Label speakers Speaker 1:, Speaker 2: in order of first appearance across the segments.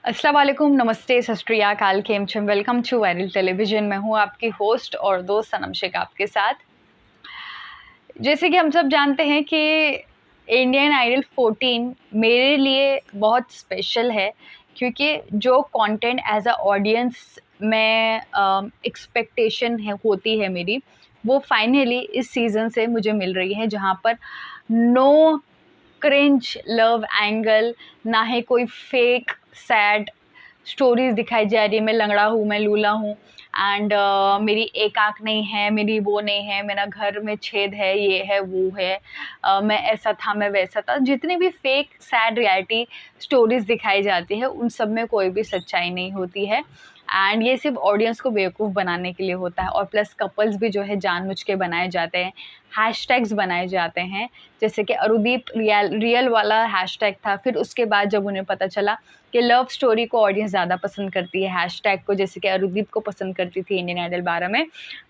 Speaker 1: अस्सलाम वालेकुम, नमस्ते, सत श्री अकाल, केम छम। Welcome to Viral Television. मैं हूँ आपकी होस्ट और दोस्त सनम शेख आपके साथ। जैसे कि हम सब जानते हैं कि इंडियन आइडल 14 मेरे लिए बहुत स्पेशल है, क्योंकि जो कंटेंट एज़ अ ऑडियंस मैं एक्सपेक्टेशन है होती है मेरी, वो फाइनली इस सीज़न से मुझे मिल रही है, जहाँ पर नो क्रिंज लव एंगल, ना ही कोई फेक सैड स्टोरीज दिखाई जा रही है। मैं लंगड़ा हूँ, मैं लूला हूँ एंड मेरी एक आँख नहीं है, मेरी वो नहीं है, मेरा घर में छेद है, ये है, वो है, मैं ऐसा था, मैं वैसा था। जितनी भी फेक सैड रियलिटी स्टोरीज दिखाई जाती है, उन सब में कोई भी सच्चाई नहीं होती है एंड ये सिर्फ ऑडियंस को बेवकूफ़ बनाने के लिए होता है। और प्लस कपल्स भी जो है जानबूझ के बनाए जाते हैं, हैशटैग्स बनाए जाते हैं। जैसे कि अरुदीप रियल वाला हैशटैग था, फिर उसके बाद जब उन्हें पता चला कि लव स्टोरी को ऑडियंस ज़्यादा पसंद करती है हैशटैग को, जैसे कि अरुदीप को पसंद करती थी इंडियन आइडल 12 में,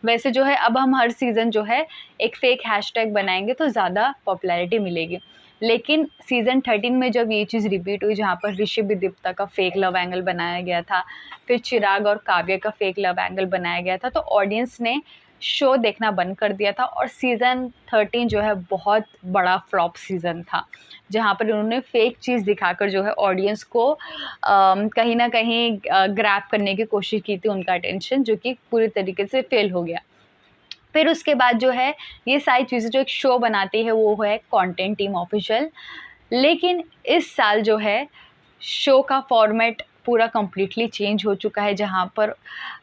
Speaker 1: वैसे जो है अब हम हर सीज़न जो है एक फ़ेक हैशटैग बनाएंगे तो ज़्यादा पॉपुलैरिटी मिलेगी। लेकिन सीज़न 13 में जब ये चीज़ रिपीट हुई, जहाँ पर ऋषि दीप्ता का फ़ेक लव एंगल बनाया गया था, फिर चिराग और काव्य का फ़ेक लव एंगल बनाया गया था, तो ऑडियंस ने शो देखना बंद कर दिया था और सीज़न 13 जो है बहुत बड़ा फ्लॉप सीज़न था, जहाँ पर उन्होंने फेक चीज़ दिखाकर जो है ऑडियंस को कहीं न कहीं ग्रैब करने की कोशिश की थी उनका अटेंशन, जो कि पूरी तरीके से फेल हो गया। फिर उसके बाद जो है ये सारी चीज़ें जो एक शो बनाती है वो है कंटेंट टीम ऑफिशियल। लेकिन इस साल जो है शो का फॉर्मेट पूरा कंप्लीटली चेंज हो चुका है, जहाँ पर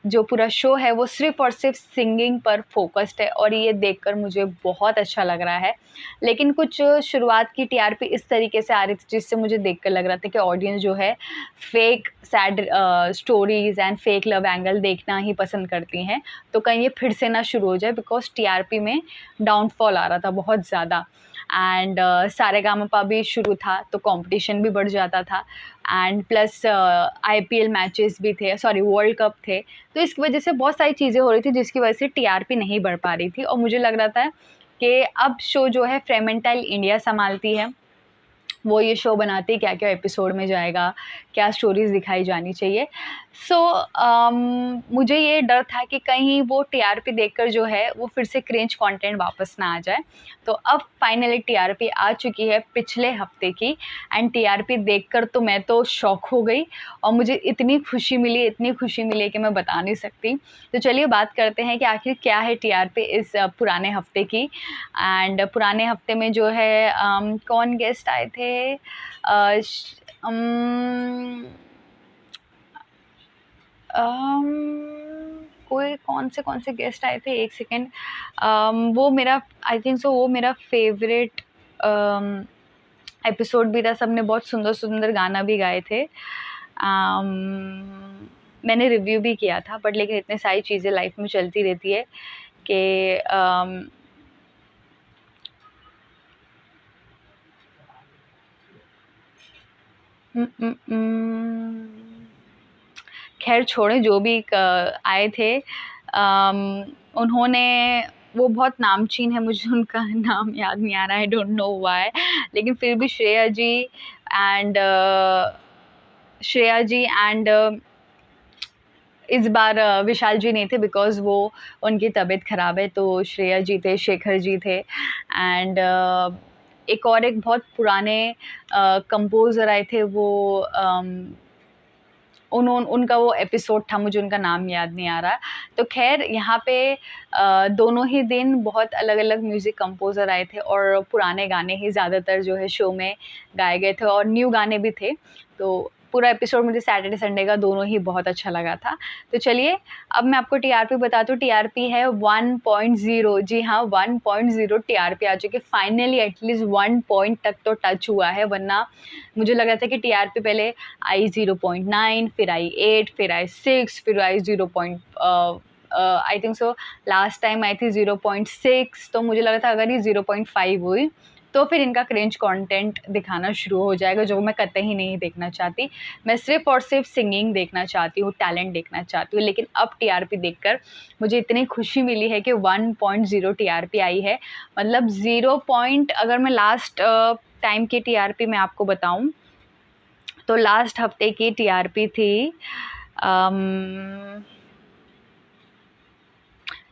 Speaker 1: जो पूरा शो है वो सिर्फ़ और सिर्फ सिंगिंग पर फ़ोकस्ड है और ये देखकर मुझे बहुत अच्छा लग रहा है। लेकिन कुछ शुरुआत की टीआरपी इस तरीके से आ रही थी, जिससे मुझे देखकर लग रहा था कि ऑडियंस जो है fake sad stories and fake love angle देखना ही पसंद करती हैं। तो कहीं ये फिर से ना शुरू हो जाए, बिकॉज़ टीआरपी में डाउनफॉल आ रहा था बहुत ज़्यादा एंड सारेगामापा भी शुरू था, तो कंपटीशन भी बढ़ जाता था एंड प्लस आईपीएल मैचेस भी थे, सॉरी वर्ल्ड कप थे। तो इसकी वजह से बहुत सारी चीज़ें हो रही थी, जिसकी वजह से टीआरपी नहीं बढ़ पा रही थी और मुझे लग रहा था कि अब शो जो है फ्रेमेंटाइल इंडिया संभालती है। वो ये शो बनाते हैं क्या-क्या एपिसोड में जाएगा, क्या स्टोरीज़ दिखाई जानी चाहिए। सो मुझे ये डर था कि कहीं वो टीआरपी देखकर जो है वो फिर से क्रिंज कंटेंट वापस ना आ जाए। तो अब फाइनली टीआरपी आ चुकी है पिछले हफ्ते की एंड टीआरपी देखकर तो मैं तो शॉक हो गई और मुझे इतनी खुशी मिली कि मैं बता नहीं सकती। तो चलिए बात करते हैं कि आखिर क्या है टीआरपी इस पुराने हफ्ते की। एंड पुराने हफ्ते में जो है कौन गेस्ट आए थे, अ, श कोई कौन से गेस्ट आए थे, 1 सेकंड। वो मेरा आई थिंक सो वो मेरा फ़ेवरेट एपिसोड भी था। सबने बहुत सुंदर-सुंदर गाना भी गाए थे। मैंने रिव्यू भी किया था, बट लेकिन इतनी सारी चीज़ें लाइफ़ में चलती रहती है कि उम उम ख़ैर छोड़ें, जो भी आए थे, उन्होंने वो बहुत नामचीन है, मुझे उनका नाम याद नहीं आ रहा है, आई डोंट नो व्हाई। लेकिन फिर भी एंड श्रेया जी एंड इस बार विशाल जी नहीं थे, बिकॉज़ वो उनकी तबीयत ख़राब है, तो श्रेया जी थे, शेखर जी थे एंड एक बहुत पुराने कंपोज़र आए थे, वो उनका वो एपिसोड था, मुझे उनका नाम याद नहीं आ रहा। तो ख़ैर यहाँ पे दोनों ही दिन बहुत अलग-अलग म्यूज़िक कंपोज़र आए थे और पुराने गाने ही ज़्यादातर जो है शो में गाए गए थे और न्यू गाने भी थे। तो पूरा एपिसोड मुझे सैटरडे संडे का दोनों ही बहुत अच्छा लगा था। तो चलिए अब मैं आपको टीआरपी बताती हूँ। टीआरपी है 1.0, जी हाँ, 1.0 टीआरपी आ चुकी है। फाइनली एटलीस्ट 1 पॉइंट तक तो टच हुआ है, वरना मुझे लग रहा था कि टीआरपी पहले आई 0.9, फिर आई 8, फिर आई 6, फिर आई 0 I think so last time I थी 0.6। तो मुझे लगा था अगर ये 0.5 हुई तो फिर इनका क्रिंज कंटेंट दिखाना शुरू हो जाएगा, जो मैं कतई नहीं देखना चाहती। मैं सिर्फ़ और सिर्फ सिंगिंग देखना चाहती हूँ, टैलेंट देखना चाहती हूँ। लेकिन अब टीआरपी देखकर मुझे इतनी खुशी मिली है कि 1.0 टीआरपी आई है। मतलब 0 पॉइंट, अगर मैं लास्ट टाइम की टीआरपी मैं आपको बताऊँ तो लास्ट हफ्ते की टीआरपी थी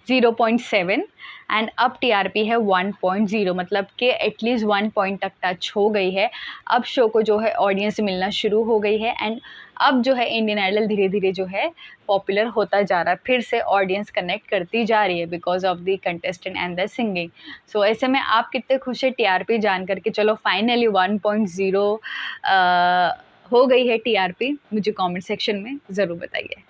Speaker 1: 0.7 एंड अब टीआरपी है 1.0, मतलब कि एटलीस्ट 1 पॉइंट तक टच हो गई है। अब शो को जो है ऑडियंस मिलना शुरू हो गई है एंड अब जो है इंडियन आइडल धीरे धीरे जो है पॉपुलर होता जा रहा है, फिर से ऑडियंस कनेक्ट करती जा रही है because of the contestant and the singing. So ऐसे में आप कितने खुश है टीआरपी जान करके? चलो फाइनली 1.0 हो गई है टीआरपी, मुझे कमेंट सेक्शन में ज़रूर बताइए।